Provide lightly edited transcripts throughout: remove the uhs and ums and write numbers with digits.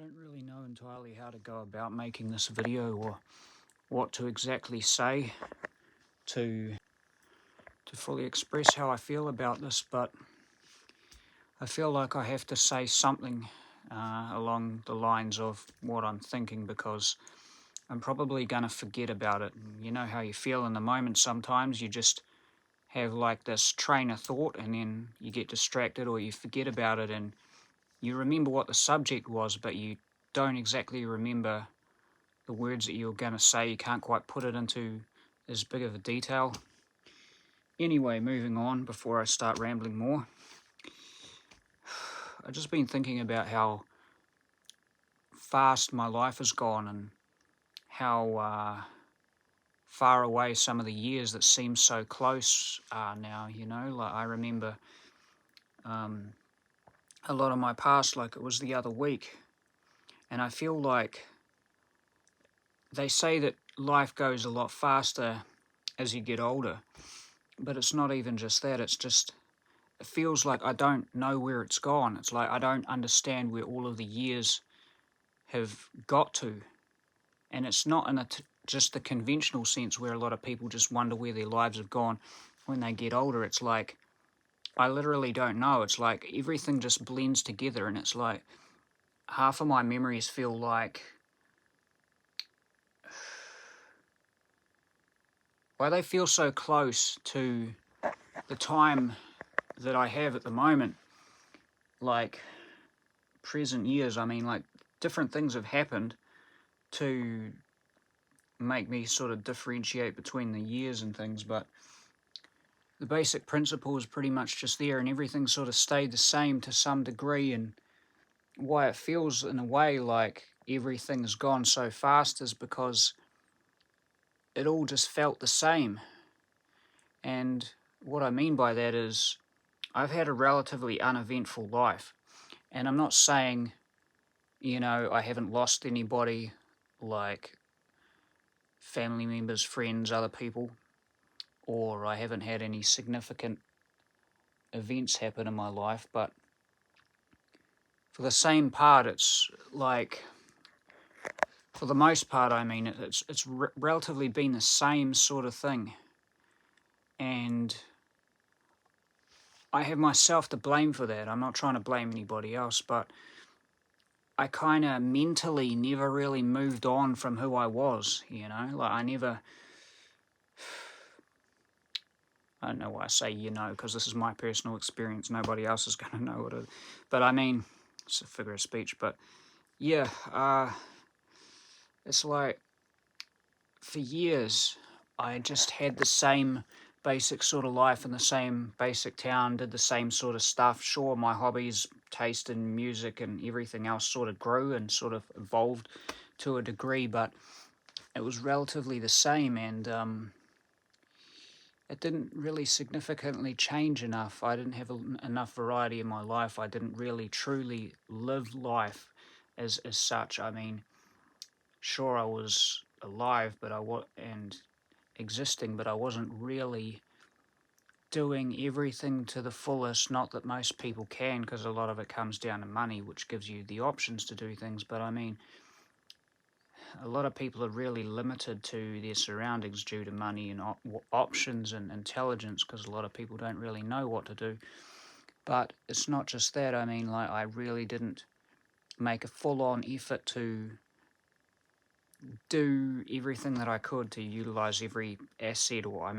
don't really know entirely how to go about making this video or what to exactly say to fully express how I feel about this, but I feel like I have to say something along the lines of what I'm thinking, because I'm probably going to forget about it. You know how you feel in the moment sometimes, you just have like this train of thought and then you get distracted or you forget about it and you remember what the subject was, but you don't exactly remember the words that you're going to say. You can't quite put it into as big of a detail. Anyway, moving on before I start rambling more. I've just been thinking about how fast my life has gone and how far away some of the years that seem so close are now, you know. Like I remember a lot of my past like it was the other week, and I feel like they say that life goes a lot faster as you get older, but it's not even just that. It's just, it feels like I don't know where it's gone. It's like I don't understand where all of the years have got to. And it's not in just the conventional sense where a lot of people just wonder where their lives have gone when they get older. It's like, I literally don't know. It's like everything just blends together, and it's like half of my memories feel like, why they feel so close to the time that I have at the moment, like present years. I mean, like different things have happened to make me sort of differentiate between the years and things, but the basic principle is pretty much just there, and everything sort of stayed the same to some degree. And why it feels in a way like everything's gone so fast is because it all just felt the same. And what I mean by that is I've had a relatively uneventful life, and I'm not saying, you know, I haven't lost anybody, like family members, friends, other people, or I haven't had any significant events happen in my life, but for the same part, it's like, for the most part, I mean, it's relatively been the same sort of thing, and I have myself to blame for that. I'm not trying to blame anybody else, but I kind of mentally never really moved on from who I was, you know? Like, I don't know why I say, you know, because this is my personal experience. Nobody else is going to know what it is. But I mean, it's a figure of speech, but yeah, it's like, for years, I just had the same basic sort of life in the same basic town, did the same sort of stuff. Sure, my hobbies, taste in music and everything else sort of grew and sort of evolved to a degree, but it was relatively the same, and it didn't really significantly change enough. I didn't have enough variety in my life. I didn't really truly live life as such. I mean, sure, I was alive, but and existing, but I wasn't really doing everything to the fullest. Not that most people can, because a lot of it comes down to money, which gives you the options to do things. But I mean, a lot of people are really limited to their surroundings due to money and options and intelligence, because a lot of people don't really know what to do. But it's not just that. I mean, like, I really didn't make a full-on effort to do everything that I could to utilize every asset or,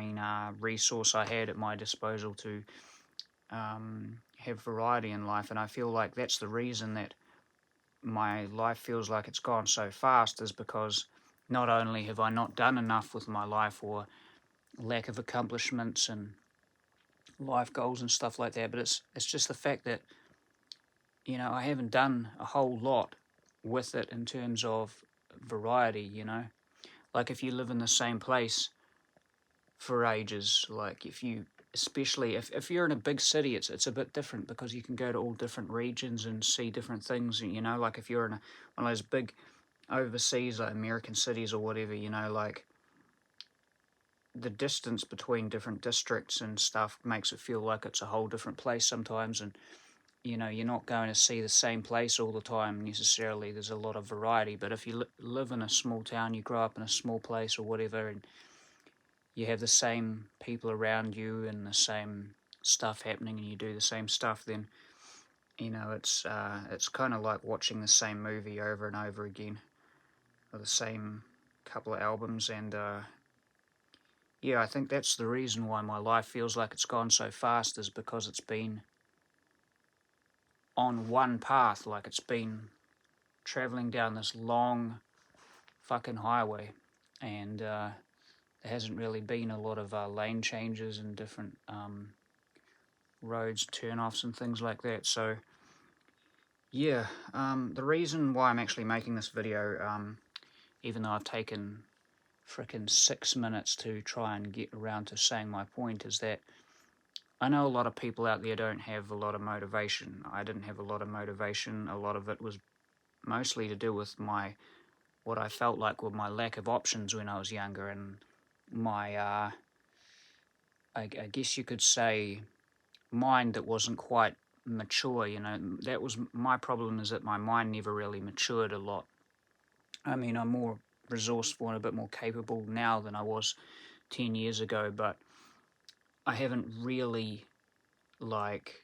resource I had at my disposal to have variety in life. And I feel like that's the reason that my life feels like it's gone so fast, is because not only have I not done enough with my life, or lack of accomplishments and life goals and stuff like that, but it's just the fact that, you know, I haven't done a whole lot with it in terms of variety, you know. Like, if you live in the same place for ages, like especially if you're in a big city, it's a bit different, because you can go to all different regions and see different things, you know. Like, if you're in one of those big overseas, like American cities or whatever, you know, like, the distance between different districts and stuff makes it feel like it's a whole different place sometimes. And, you know, you're not going to see the same place all the time necessarily. There's a lot of variety. But if you live in a small town, you grow up in a small place or whatever, and you have the same people around you and the same stuff happening, and you do the same stuff, then you know it's kind of like watching the same movie over and over again, or the same couple of albums. And yeah, I think that's the reason why my life feels like it's gone so fast, is because it's been on one path, like it's been traveling down this long fucking highway, and there hasn't really been a lot of lane changes and different roads, turn-offs and things like that. So yeah, the reason why I'm actually making this video, even though I've taken frickin' 6 minutes to try and get around to saying my point, is that I know a lot of people out there don't have a lot of motivation. I didn't have a lot of motivation. A lot of it was mostly to do with what I felt like were my lack of options when I was younger, and my, I guess you could say, mind that wasn't quite mature. You know, that was my problem, is that my mind never really matured a lot. I mean, I'm more resourceful and a bit more capable now than I was 10 years ago, but I haven't really, like,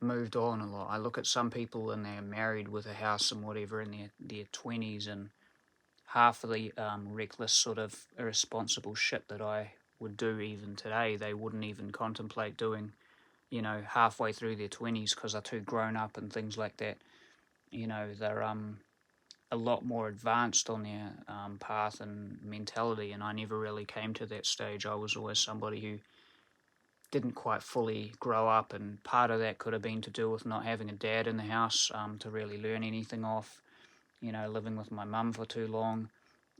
moved on a lot. I look at some people and they're married with a house and whatever in their 20s, and half of the reckless sort of irresponsible shit that I would do even today, they wouldn't even contemplate doing, you know, halfway through their 20s, because they're too grown up and things like that. You know, they're a lot more advanced on their path and mentality, and I never really came to that stage. I was always somebody who didn't quite fully grow up, and part of that could have been to do with not having a dad in the house to really learn anything off, you know, living with my mum for too long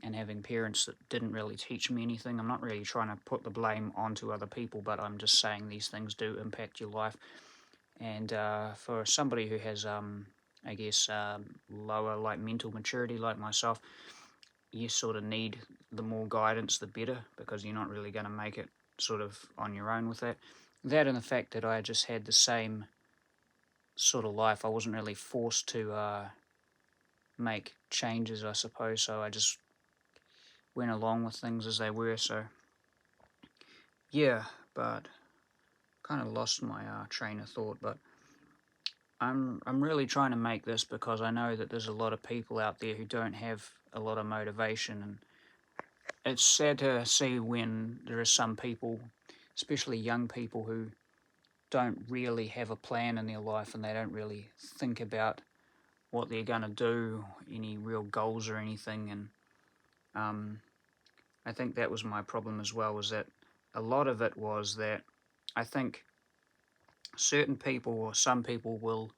and having parents that didn't really teach me anything. I'm not really trying to put the blame onto other people, but I'm just saying these things do impact your life. And for somebody who has, I guess, lower like mental maturity like myself, you sort of need the more guidance, the better, because you're not really going to make it sort of on your own with that. That and the fact that I just had the same sort of life. I wasn't really forced to make changes, I suppose, so I just went along with things as they were. So yeah, but kind of lost my train of thought. But I'm really trying to make this because I know that there's a lot of people out there who don't have a lot of motivation, and it's sad to see when there are some people, especially young people, who don't really have a plan in their life, and they don't really think about what they're going to do, any real goals or anything. And I think that was my problem as well, was that a lot of it was that I think certain people, or some people, will,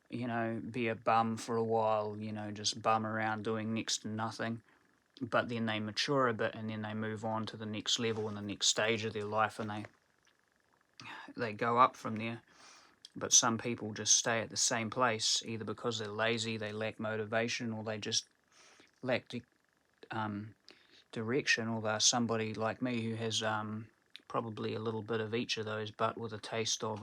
you know, be a bum for a while, you know, just bum around doing next to nothing, but then they mature a bit, and then they move on to the next level and the next stage of their life, and they go up from there. But some people just stay at the same place, either because they're lazy, they lack motivation, or they just lack direction, or they're somebody like me who has probably a little bit of each of those, but with a taste of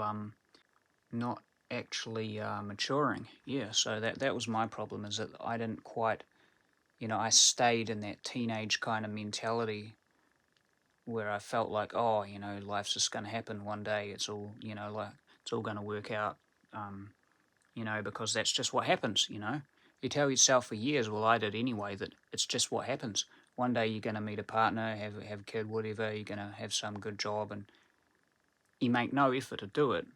not actually maturing. Yeah, so that was my problem, is that I didn't quite, you know, I stayed in that teenage kind of mentality where I felt like, oh, you know, life's just going to happen one day. It's all, you know, like it's all going to work out, you know, because that's just what happens, you know. You tell yourself for years, well, I did anyway, that it's just what happens. One day you're going to meet a partner, have a kid, whatever, you're going to have some good job, and you make no effort to do it,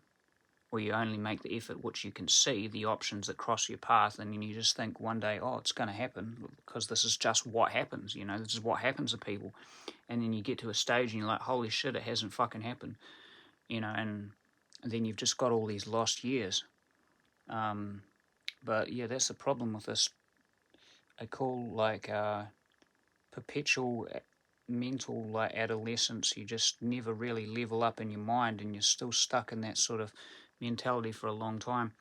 or you only make the effort which you can see, the options that cross your path, and then you just think one day, oh, it's going to happen, because this is just what happens, you know, this is what happens to people. And then you get to a stage and you're like, holy shit, it hasn't fucking happened, you know, and then you've just got all these lost years. But yeah, that's the problem with this, I call like perpetual mental like adolescence. You just never really level up in your mind, and you're still stuck in that sort of mentality for a long time.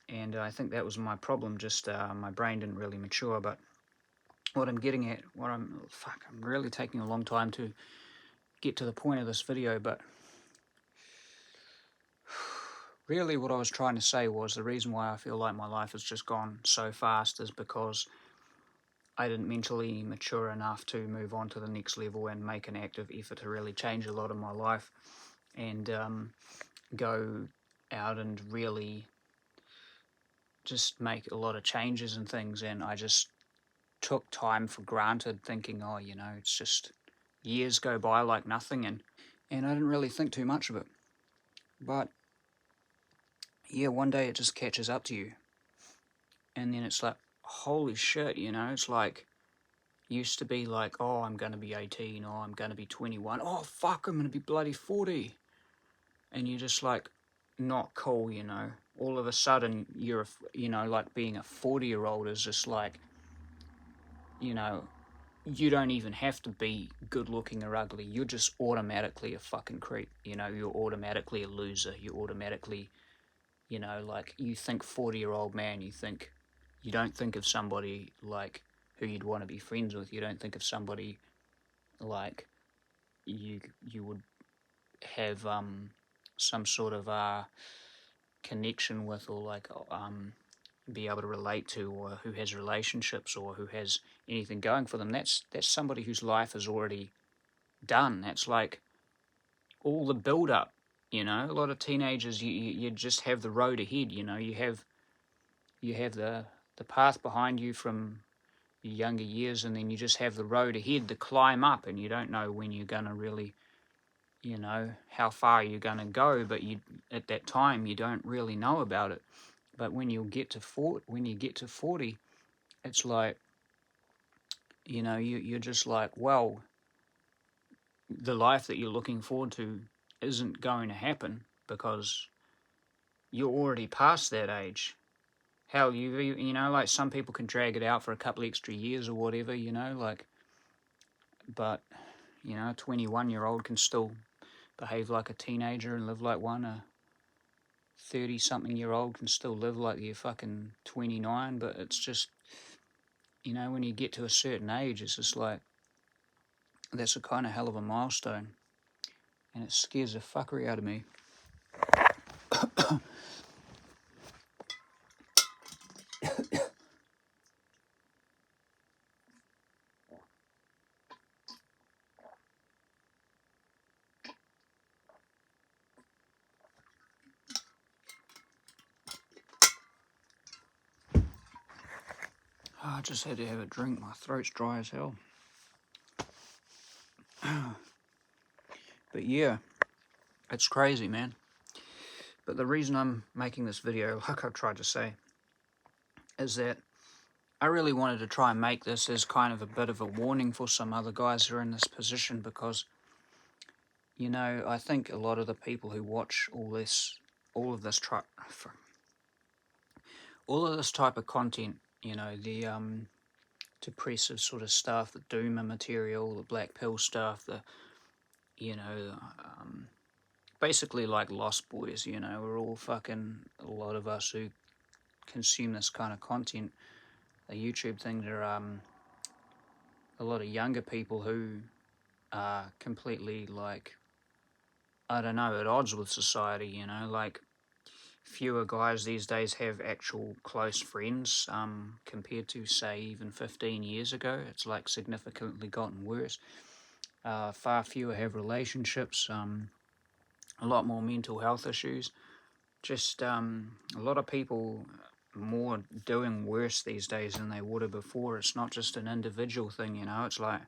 And I think that was my problem, just my brain didn't really mature. But what I'm getting at, I'm really taking a long time to get to the point of this video, but really what I was trying to say was the reason why I feel like my life has just gone so fast is because I didn't mentally mature enough to move on to the next level and make an active effort to really change a lot of my life and go out and really just make a lot of changes and things. And I just took time for granted, thinking, oh, it's just years go by like nothing, and I didn't really think too much of it. But yeah, one day it just catches up to you, and then it's like, holy shit, it's like, used to be like, oh, I'm going to be 18, or I'm going to be 21, oh, fuck, I'm going to be bloody 40, and you're just like, not cool, all of a sudden, you're, like being a 40-year-old is just like, you know, you don't even have to be good looking or ugly. You're just automatically a fucking creep. You're automatically a loser. You're automatically, like, you think 40-year-old man, you don't think of somebody like who you'd want to be friends with. You don't think of somebody like you would have some sort of connection with, or like be able to relate to, or who has relationships, or who has anything going for them. That's somebody whose life is already done. That's like all the build up. A lot of teenagers, you just have the road ahead. You have the path behind you from your younger years, and then you just have the road ahead to climb up, and you don't know when you're gonna really, how far you're gonna go. But at that time you don't really know about it. But when you get to 40, it's like, you're just like, well, the life that you're looking forward to isn't going to happen because you're already past that age. Hell, like some people can drag it out for a couple extra years or whatever, like, but, a 21-year-old can still behave like a teenager and live like one. A 30-something-year-old can still live like you're fucking 29, but it's just, when you get to a certain age, it's just like, that's a kind of hell of a milestone, and it scares the fuckery out of me. I just had to have a drink. My throat's dry as hell. But yeah, it's crazy, man. But the reason I'm making this video, like I've tried to say, is that I really wanted to try and make this as kind of a bit of a warning for some other guys who are in this position, because, I think a lot of the people who watch all of this type of content, the depressive sort of stuff, the doomer material, the black pill stuff, the, basically like Lost Boys, we're all fucking, a lot of us who consume this kind of content, the YouTube things are a lot of younger people who are completely like, I don't know, at odds with society, like fewer guys these days have actual close friends compared to, say, even 15 years ago. It's like significantly gotten worse. Far fewer have relationships, a lot more mental health issues. Just a lot of people more doing worse these days than they would have before. It's not just an individual thing, it's like,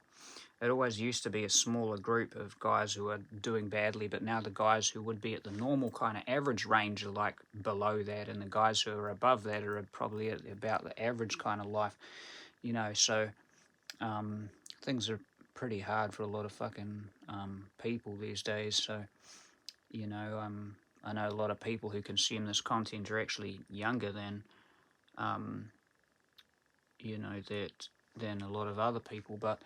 it always used to be a smaller group of guys who are doing badly, but now the guys who would be at the normal kind of average range are like below that, and the guys who are above that are probably at about the average kind of life, so things are pretty hard for a lot of fucking people these days. So, I know a lot of people who consume this content are actually younger than, than a lot of other people, but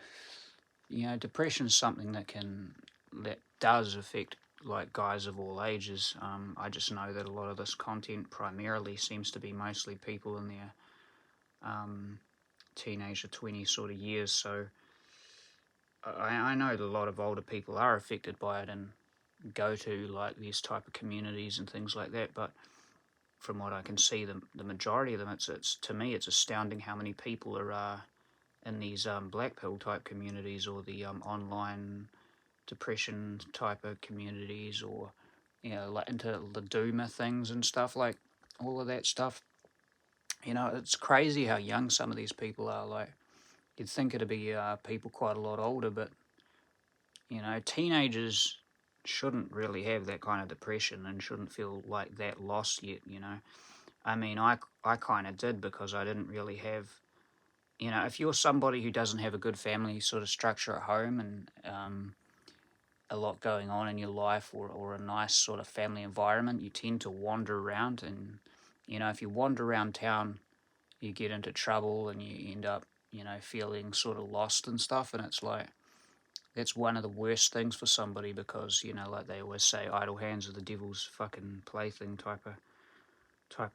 depression is something that does affect like guys of all ages. I just know that a lot of this content primarily seems to be mostly people in their teenage or 20 sort of years. So I know that a lot of older people are affected by it, and go to like these type of communities and things like that, but from what I can see, the majority of them, it's to me, it's astounding how many people are in these black pill type communities, or the online depression type of communities, or like into the doomer things and stuff, like all of that stuff. It's crazy how young some of these people are. Like, you'd think it'd be people quite a lot older, but teenagers shouldn't really have that kind of depression and shouldn't feel like that lost yet. I mean, I kind of did, because I didn't really have, if you're somebody who doesn't have a good family sort of structure at home, and a lot going on in your life, or a nice sort of family environment, you tend to wander around. And, if you wander around town, you get into trouble and you end up, feeling sort of lost and stuff. And it's like, that's one of the worst things for somebody, because, like they always say, idle hands are the devil's fucking plaything type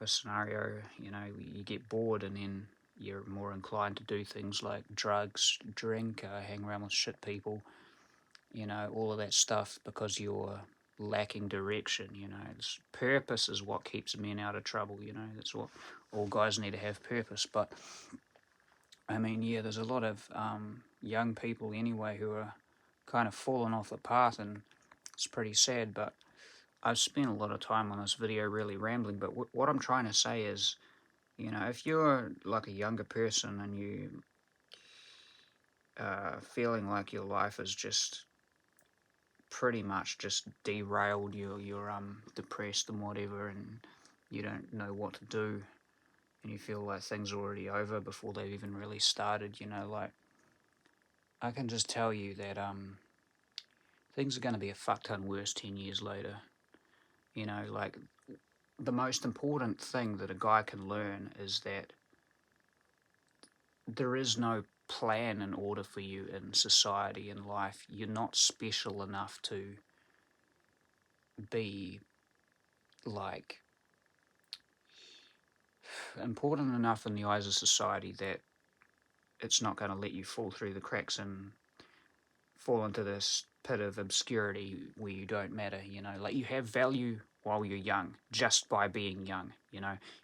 of scenario. You get bored, and then you're more inclined to do things like drugs, drink, hang around with shit people, all of that stuff, because you're lacking direction. Purpose is what keeps men out of trouble. That's what all guys need to have, purpose. But I mean, yeah, there's a lot of young people anyway who are kind of falling off the path, and it's pretty sad. But I've spent a lot of time on this video really rambling, but what I'm trying to say is, if you're like a younger person and you feeling like your life is just pretty much just derailed, you're depressed and whatever, and you don't know what to do, and you feel like things are already over before they've even really started, like, I can just tell you that things are going to be a fuck ton worse 10 years later. Like, the most important thing that a guy can learn is that there is no plan in order for you in society and life. You're not special enough to be, like, important enough in the eyes of society that it's not going to let you fall through the cracks and fall into this pit of obscurity where you don't matter. Like, you have value while you're young, just by being young.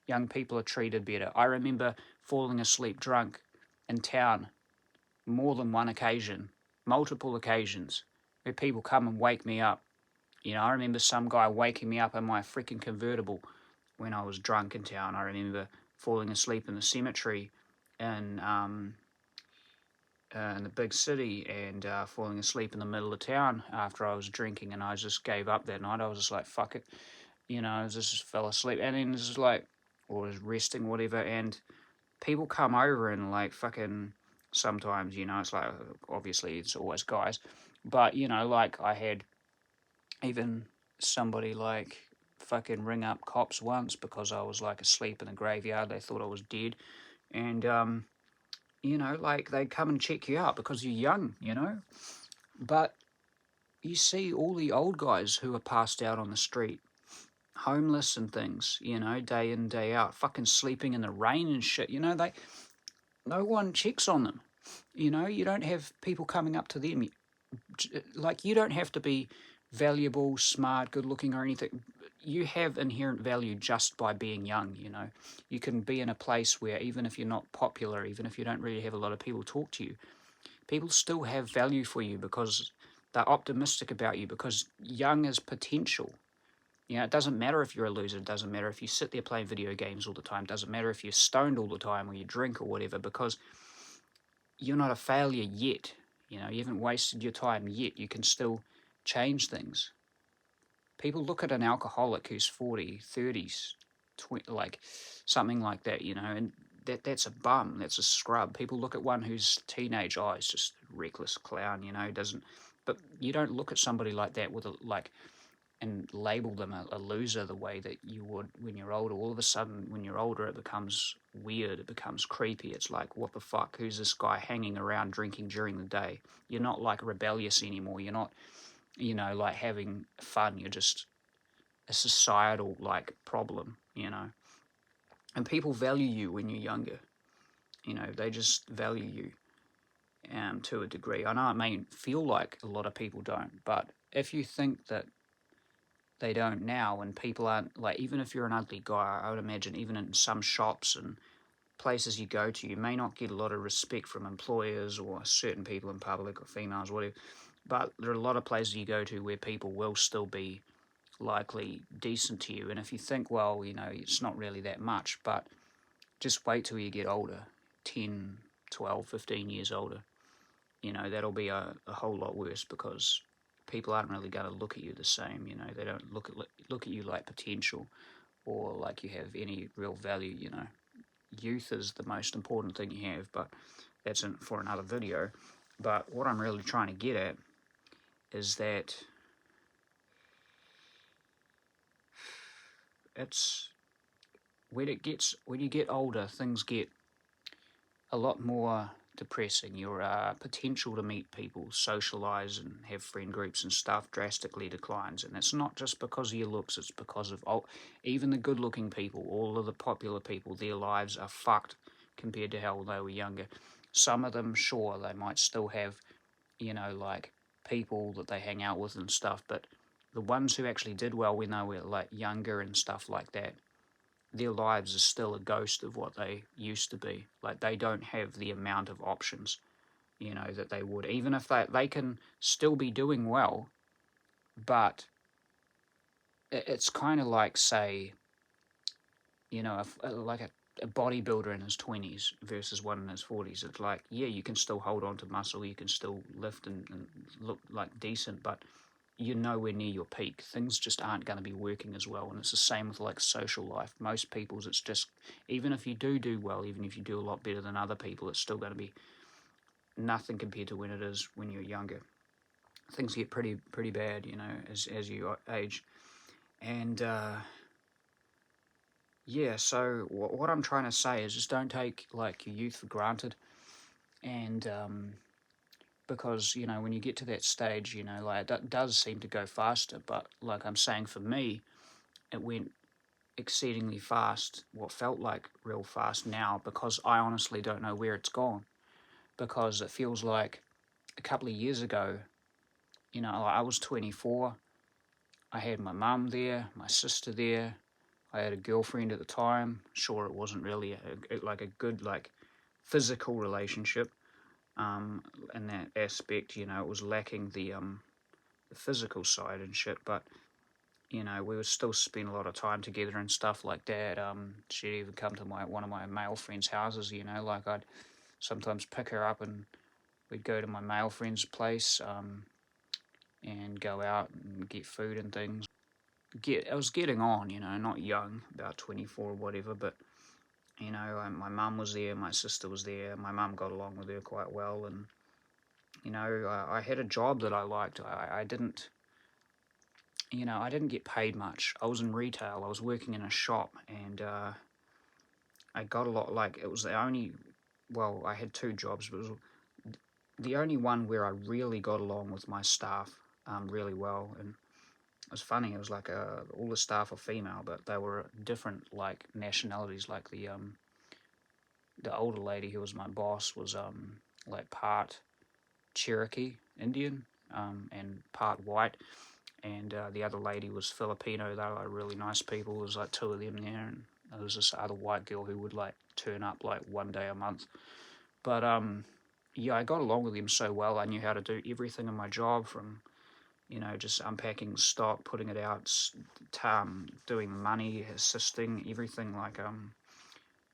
Young people are treated better. I remember falling asleep drunk in town more than one occasion, multiple occasions, where people come and wake me up. I remember some guy waking me up in my freaking convertible when I was drunk in town. I remember falling asleep in the cemetery in the big city, and falling asleep in the middle of town after I was drinking, and I just gave up that night. I was just like, fuck it. I just fell asleep, and then this is like, or was resting, whatever, and people come over and like fucking, sometimes, it's like, obviously it's always guys, but like, I had even somebody like fucking ring up cops once because I was like asleep in the graveyard. They thought I was dead, and like, they come and check you out because you're young. But you see all the old guys who are passed out on the street, homeless and things, day in, day out, fucking sleeping in the rain and shit. No one checks on them. You don't have people coming up to them. Like, you don't have to be valuable, smart, good looking or anything. You have inherent value just by being young. You can be in a place where, even if you're not popular, even if you don't really have a lot of people talk to you, people still have value for you because they're optimistic about you, because young is potential. It doesn't matter if you're a loser. It doesn't matter if you sit there playing video games all the time. It doesn't matter if you're stoned all the time or you drink or whatever, because you're not a failure yet. You haven't wasted your time yet. You can still change things. People look at an alcoholic who's 40, 30s, like something like that, and that's a bum, that's a scrub. People look at one who's teenage, oh, he's just a reckless clown, doesn't. But you don't look at somebody like that with and label them a loser the way that you would when you're older. All of a sudden, when you're older, it becomes weird, it becomes creepy. It's like, what the fuck, who's this guy hanging around drinking during the day? You're not like rebellious anymore. You're not, like having fun. You're just a societal like problem, and people value you when you're younger. They just value you to a degree. I know it may feel like a lot of people don't, but if you think that they don't now, and people aren't, like, even if you're an ugly guy, I would imagine even in some shops and places you go to, you may not get a lot of respect from employers or certain people in public or females, whatever, but there are a lot of places you go to where people will still be likely decent to you. And if you think, well, it's not really that much, but just wait till you get older, 10, 12, 15 years older, that'll be a whole lot worse, because people aren't really going to look at you the same. They don't look at you like potential or like you have any real value. Youth is the most important thing you have, but that's for another video. But what I'm really trying to get at is that it's when you get older, things get a lot more depressing. Your potential to meet people, socialize, and have friend groups and stuff drastically declines. And it's not just because of your looks; it's because of even the good-looking people, all of the popular people. Their lives are fucked compared to how they were younger. Some of them, sure, they might still have, like people that they hang out with and stuff, but the ones who actually did well when they were like younger and stuff like that, their lives are still a ghost of what they used to be. Like, they don't have the amount of options, that they would. Even if they can still be doing well, but it's kind of like, say, if, like a bodybuilder in his 20s versus one in his 40s. It's like, yeah, you can still hold on to muscle, you can still lift and look like decent, but you're nowhere near your peak. Things just aren't going to be working as well. And it's the same with like social life. Most people's, it's just, even if you do well, even if you do a lot better than other people, it's still going to be nothing compared to when it is when you're younger. Things get pretty bad, as you age. And yeah, so what I'm trying to say is just don't take like your youth for granted. And because when you get to that stage, like, that does seem to go faster, but like I'm saying, for me, it went exceedingly fast, what felt like real fast now, because I honestly don't know where it's gone. Because it feels like a couple of years ago, like, I was 24, I had my mum there, my sister there, I had a girlfriend at the time. Sure, it wasn't really a good, like, physical relationship, in that aspect. It was lacking the physical side and shit, but we would still spend a lot of time together and stuff like that. She'd even come to one of my male friends' houses. Like, I'd sometimes pick her up and we'd go to my male friend's place, and go out and get food and things. I was getting on, not young, about 24 or whatever, but my mum was there, my sister was there. My mum got along with her quite well, and I had a job that I liked. I didn't. I didn't get paid much. I was in retail. I was working in a shop, and I got a lot. Like, it was the only. Well, I had two jobs, but it was the only one where I really got along with my staff really well. And it was funny. It was like all the staff were female, but they were different, like, nationalities. Like, the older lady who was my boss was like part Cherokee Indian, and part white. And the other lady was Filipino. They were like really nice people. There was like two of them there, and there was this other white girl who would like turn up like one day a month. But yeah, I got along with them so well. I knew how to do everything in my job, from just unpacking stock, putting it out, doing money, assisting, everything. Like,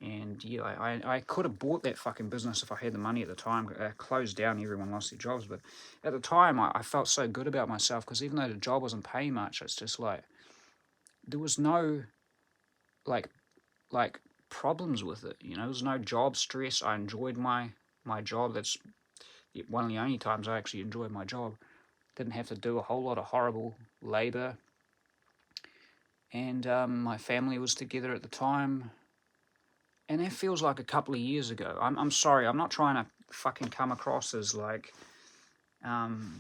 and yeah, I could have bought that fucking business if I had the money at the time. Closed down, everyone lost their jobs. But at the time, I felt so good about myself, because even though the job wasn't paying much, it's just like, there was no, like, problems with it. There was no job stress. I enjoyed my job. That's one of the only times I actually enjoyed my job. Didn't have to do a whole lot of horrible labor. And my family was together at the time. And that feels like a couple of years ago. I'm sorry, I'm not trying to fucking come across as like, going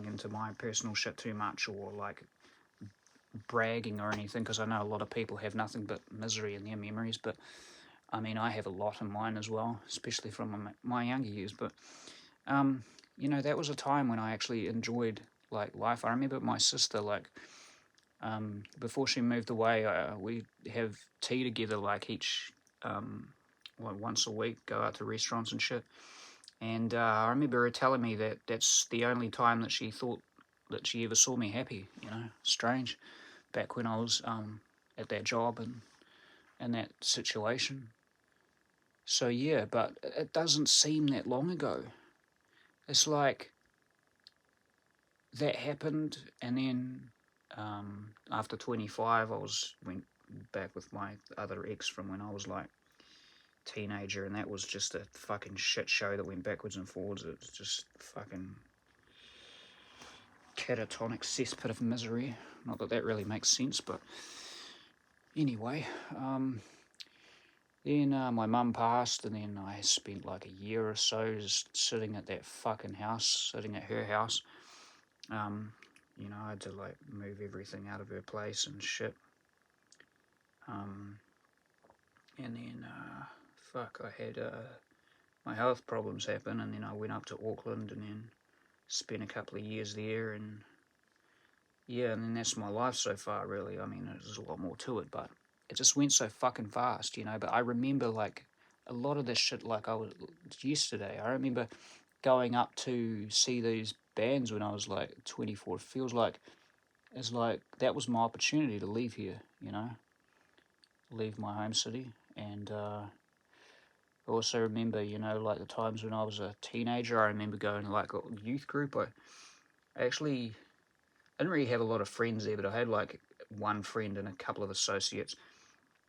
into my personal shit too much, or like bragging or anything, because I know a lot of people have nothing but misery in their memories. But I mean, I have a lot in mine as well, especially from my younger years. But that was a time when I actually enjoyed like life. I remember my sister, like, before she moved away, we have tea together, like each, like once a week, go out to restaurants and shit. And I remember her telling me that that's the only time that she thought that she ever saw me happy. Strange. Back when I was at that job and that situation. So yeah, but it doesn't seem that long ago. It's like that happened, and then after 25, went back with my other ex from when I was like teenager, and that was just a fucking shit show that went backwards and forwards. It was just fucking catatonic cesspit of misery. Not that that really makes sense, but anyway. Then my mum passed, and then I spent like a year or so just sitting at that fucking house, sitting at her house. I had to like move everything out of her place and shit. And then, I had my health problems happen, and then I went up to Auckland, and then spent a couple of years there, and yeah, and then that's my life so far, really. I mean, there's a lot more to it, but it just went so fucking fast, But I remember, like, a lot of this shit, like, I was yesterday. I remember going up to see these bands when I was, like, 24. It feels like, it's like, that was my opportunity to leave here, leave my home city. And I also remember, like, the times when I was a teenager. I remember going to, like, a youth group. I actually didn't really have a lot of friends there, but I had like one friend and a couple of associates.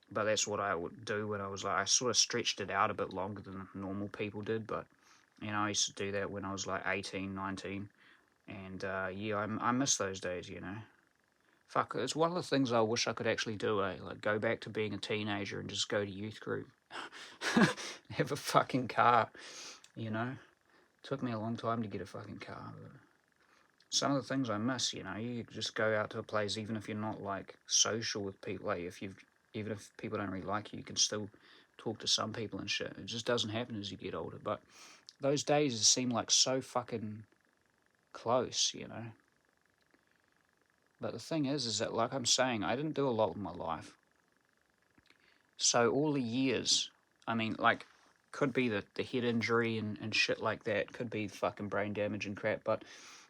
But that's what I would do when I was like, I sort of stretched it out a bit longer than normal people did. But, I used to do that when I was like 18, 19. And yeah, I miss those days. Fuck, it's one of the things I wish I could actually do, like go back to being a teenager and just go to youth group. Have a fucking car, Took me a long time to get a fucking car. But some of the things I miss, you just go out to a place, even if you're not like social with people, like even if people don't really like you, you can still talk to some people and shit. It just doesn't happen as you get older. But those days seem like so fucking close. But the thing is that, like I'm saying, I didn't do a lot with my life. So all the years, I mean, like, could be the head injury and shit like that, could be fucking brain damage and crap, but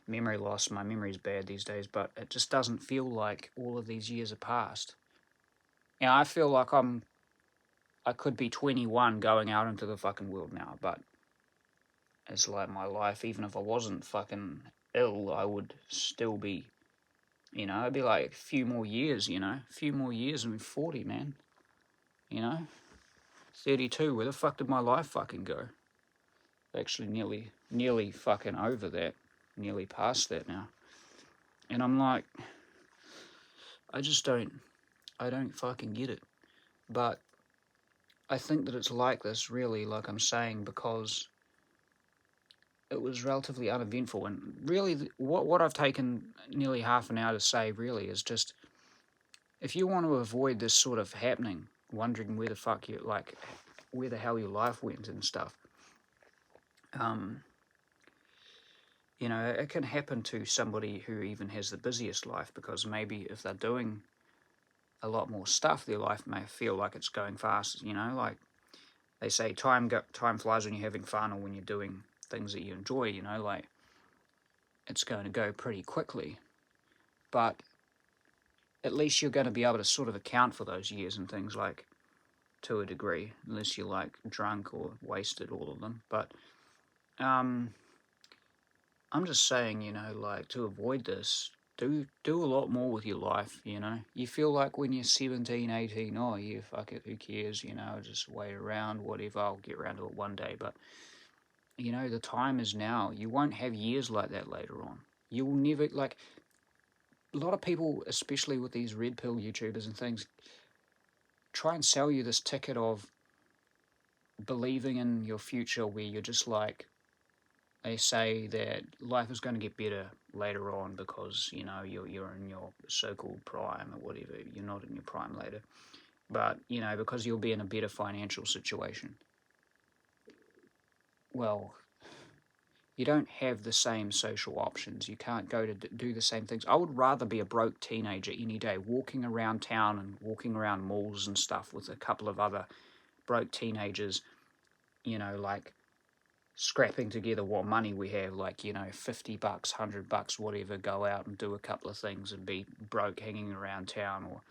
memory loss, my memory's bad these days, but it just doesn't feel like all of these years have passed. I feel like I could be 21 going out into the fucking world now, but it's like my life, even if I wasn't fucking ill, I would still be, it'd be like a few more years, a few more years and 40, man, 32, where the fuck did my life fucking go? Actually nearly fucking over that, nearly past that now. And I'm like, I don't fucking get it. But I think that it's like this, really, like I'm saying, because it was relatively uneventful. And really, what I've taken nearly half an hour to say, really, is just, if you want to avoid this sort of happening, wondering where the hell your life went and stuff, it can happen to somebody who even has the busiest life, because maybe if they're doing a lot more stuff, their life may feel like it's going fast, like they say time flies when you're having fun, or when you're doing things that you enjoy, like it's going to go pretty quickly. But at least you're going to be able to sort of account for those years and things, like, to a degree, unless you're like drunk or wasted all of them. But I'm just saying, like, to avoid this, do a lot more with your life, You feel like when you're 17, 18, oh yeah, fuck it, who cares, just wait around, whatever, I'll get around to it one day. But, the time is now. You won't have years like that later on. You will never, like, a lot of people, especially with these red pill YouTubers and things, try and sell you this ticket of believing in your future, where you're just like, they say that life is going to get better later on because, you're in your so-called prime or whatever. You're not in your prime later. But, because you'll be in a better financial situation. Well, you don't have the same social options. You can't go to do the same things. I would rather be a broke teenager any day, walking around town and walking around malls and stuff with a couple of other broke teenagers, like scrapping together what money we have, like, $50, $100, whatever, go out and do a couple of things and be broke hanging around town, or,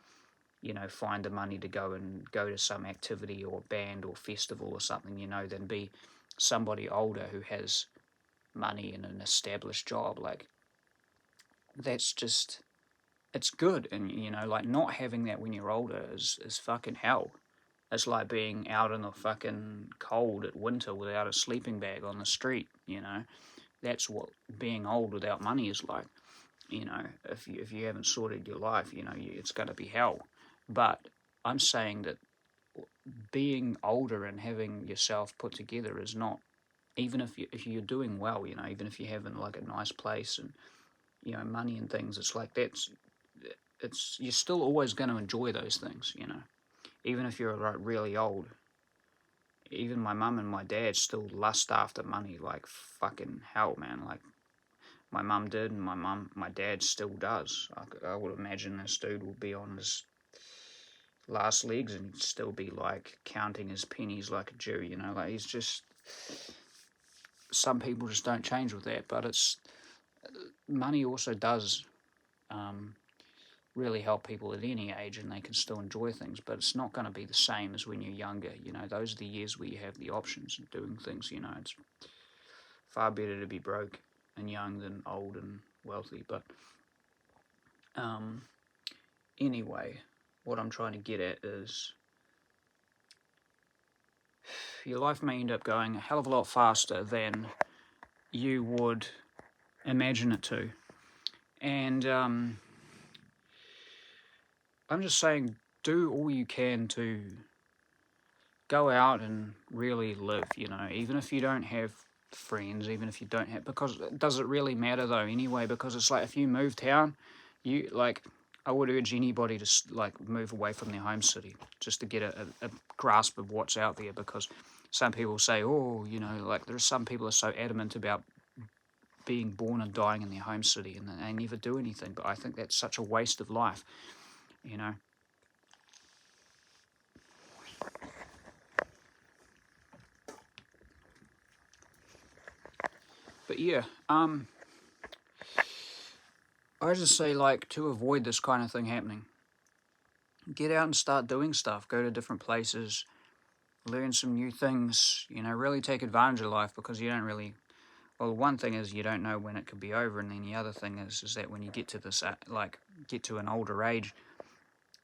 find the money to go to some activity or band or festival or something, than be somebody older who has money and an established job. Like, that's just, it's good. And, like, not having that when you're older is fucking hell. It's like being out in the fucking cold at winter without a sleeping bag on the street, That's what being old without money is like, If you haven't sorted your life, it's going to be hell. But I'm saying that being older and having yourself put together is not, even if you're doing well, even if you're having like a nice place and, money and things, it's like you're still always going to enjoy those things, even if you're like really old. Even my mum and my dad still lust after money like fucking hell, man. Like, my mum did, and my dad still does. I would imagine this dude will be on his last legs and he'd still be like counting his pennies like a Jew, like he's just, some people just don't change with that. But money also does really help people at any age, and they can still enjoy things, but it's not going to be the same as when you're younger. Those are the years where you have the options of doing things. It's far better to be broke and young than old and wealthy. But anyway, what I'm trying to get at is, your life may end up going a hell of a lot faster than you would imagine it to. And I'm just saying, do all you can to go out and really live, even if you don't have friends, even if you don't have, because does it really matter though anyway? Because it's like, if you move town, I would urge anybody to like move away from their home city just to get a grasp of what's out there. Because some people say, like, there's some people are so adamant about being born and dying in their home city, and they never do anything. But I think that's such a waste of life, But yeah, I just say, like, to avoid this kind of thing happening, get out and start doing stuff. Go to different places, learn some new things, really take advantage of life, because you don't really, well, one thing is you don't know when it could be over, and then the other thing is that when you get to this, get to an older age,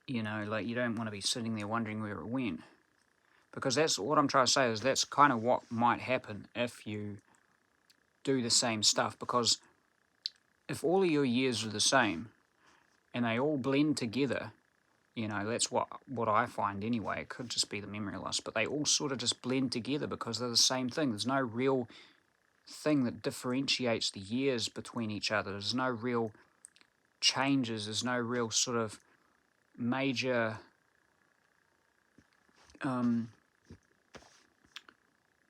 like, you don't want to be sitting there wondering where it went. Because that's what I'm trying to say, is that's kind of what might happen if you do the same stuff. Because if all of your years are the same and they all blend together, that's what I find anyway. It could just be the memory loss, but they all sort of just blend together because they're the same thing. There's no real thing that differentiates the years between each other. There's no real changes. There's no real sort of major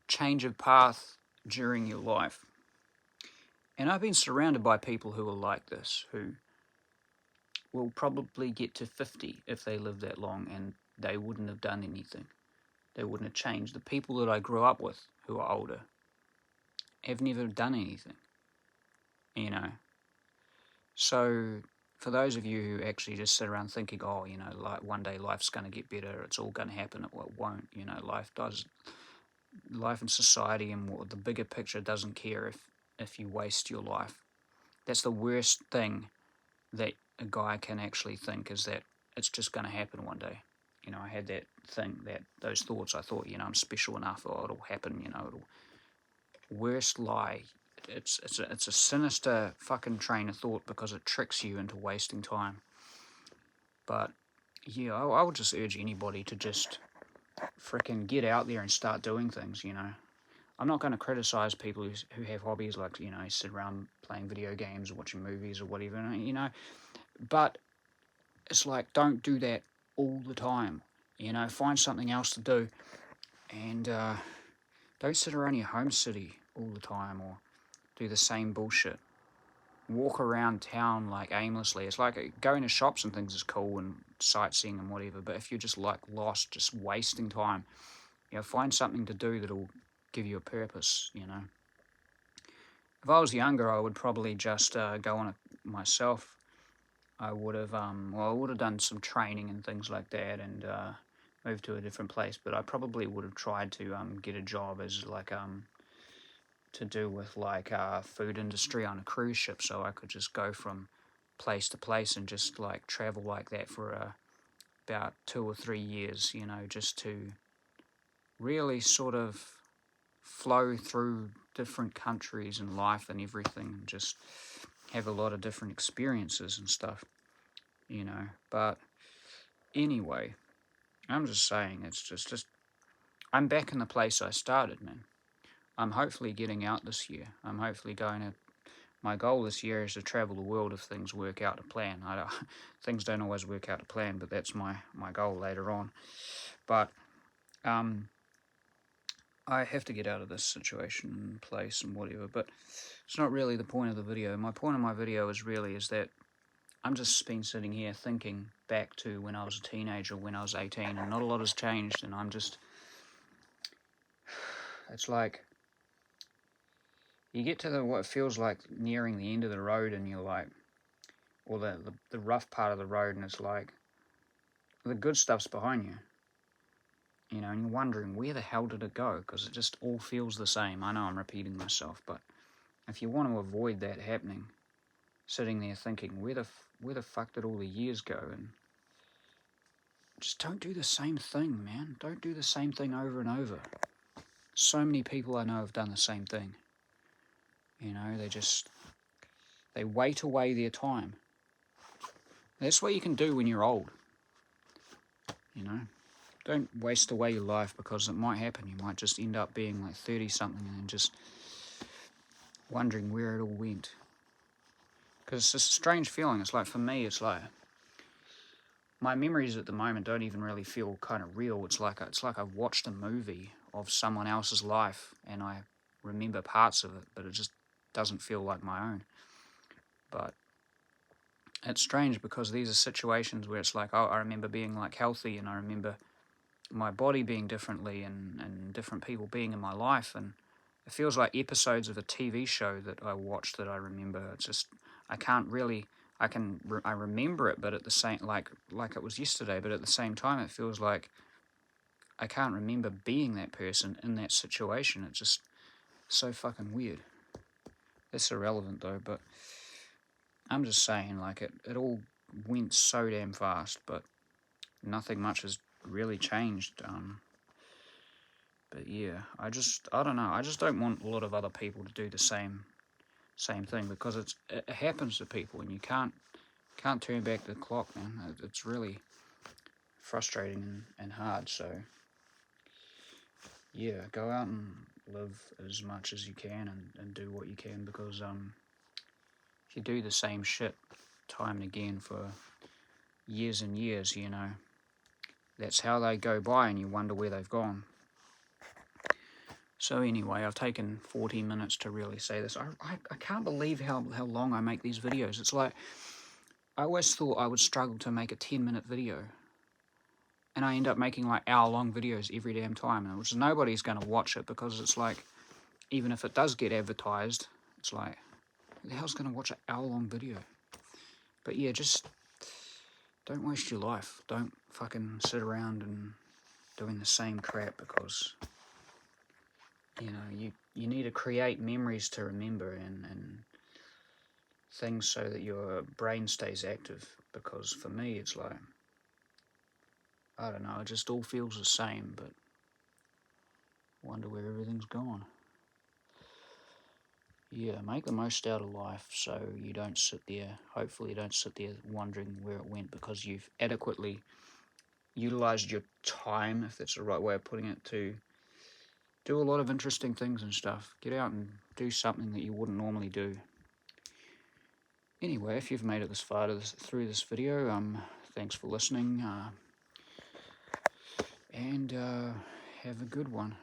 change of path during your life. And I've been surrounded by people who are like this, who will probably get to 50 if they live that long, and they wouldn't have done anything. They wouldn't have changed. The people that I grew up with who are older have never done anything, So for those of you who actually just sit around thinking, like, one day life's going to get better, it's all going to happen, it won't. Life and society and the bigger picture doesn't care if you waste your life. That's the worst thing that a guy can actually think, is that it's just going to happen one day. I had that thing, those thoughts. I thought, I'm special enough, or it'll happen. Worst lie. It's a sinister fucking train of thought, because it tricks you into wasting time. But yeah, I would just urge anybody to just freaking get out there and start doing things. I'm not going to criticize people who have hobbies like, sit around playing video games or watching movies or whatever, But it's like, don't do that all the time. Find something else to do, and don't sit around your home city all the time, or do the same bullshit. Walk around town like aimlessly. It's like going to shops and things is cool and sightseeing and whatever, but if you're just like lost, just wasting time, find something to do that'll give you a purpose, If I was younger, I would probably just go on it myself. I would have, done some training and things like that, and moved to a different place. But I probably would have tried to get a job as like to do with like food industry on a cruise ship, so I could just go from place to place and just like travel like that for about 2 or 3 years, just to really sort of flow through different countries and life and everything, and just have a lot of different experiences and stuff, But anyway, I'm just saying, it's just I'm back in the place I started, man. I'm hopefully getting out this year. I'm hopefully my goal this year is to travel the world if things work out to plan. Things don't always work out to plan, but that's my goal later on. But I have to get out of this situation and place and whatever, but it's not really the point of the video. My point of my video is that I'm just been sitting here thinking back to when I was a teenager, when I was 18, and not a lot has changed, and it's like, you get to what feels like nearing the end of the road, and you're like, or the rough part of the road, and it's like, the good stuff's behind you. And you're wondering, where the hell did it go? Because it just all feels the same. I know I'm repeating myself, but if you want to avoid that happening, sitting there thinking, where the fuck did all the years go? And just don't do the same thing, man. Don't do the same thing over and over. So many people I know have done the same thing. They wait away their time. That's what you can do when you're old. Don't waste away your life, because it might happen. You might just end up being like 30-something and just wondering where it all went. Because it's just a strange feeling. It's like, for me, it's like, my memories at the moment don't even really feel kind of real. It's like I've watched a movie of someone else's life, and I remember parts of it, but it just doesn't feel like my own. But it's strange, because these are situations where it's like, oh, I remember being like healthy, and I remember my body being differently, and different people being in my life, and it feels like episodes of a TV show that I watched that I remember. It's just, I remember it, but at the same, like it was yesterday, but at the same time, it feels like I can't remember being that person in that situation. It's just so fucking weird. That's irrelevant though, but I'm just saying, like, it all went so damn fast, but nothing much has really changed. But yeah, I don't know. I just don't want a lot of other people to do the same thing, because it happens to people, and you can't turn back the clock, man. It's really frustrating and hard. So yeah, go out and live as much as you can, and do what you can, because if you do the same shit time and again for years and years, that's how they go by, and you wonder where they've gone. So anyway, I've taken 40 minutes to really say this. I can't believe how long I make these videos. It's like, I always thought I would struggle to make a 10-minute video, and I end up making like hour-long videos every damn time, and which nobody's going to watch it, because it's like, even if it does get advertised, it's like, who the hell's going to watch an hour-long video? But yeah, just don't waste your life. Don't fucking sit around and doing the same crap, because you need to create memories to remember, and things, so that your brain stays active. Because for me, it's like, I don't know, it just all feels the same, but I wonder where everything's gone. Yeah, make the most out of life, so you don't sit there, hopefully you don't sit there wondering where it went, because you've adequately utilized your time, if that's the right way of putting it, to do a lot of interesting things and stuff. Get out and do something that you wouldn't normally do. Anyway, if you've made it this far through this video, thanks for listening, and have a good one.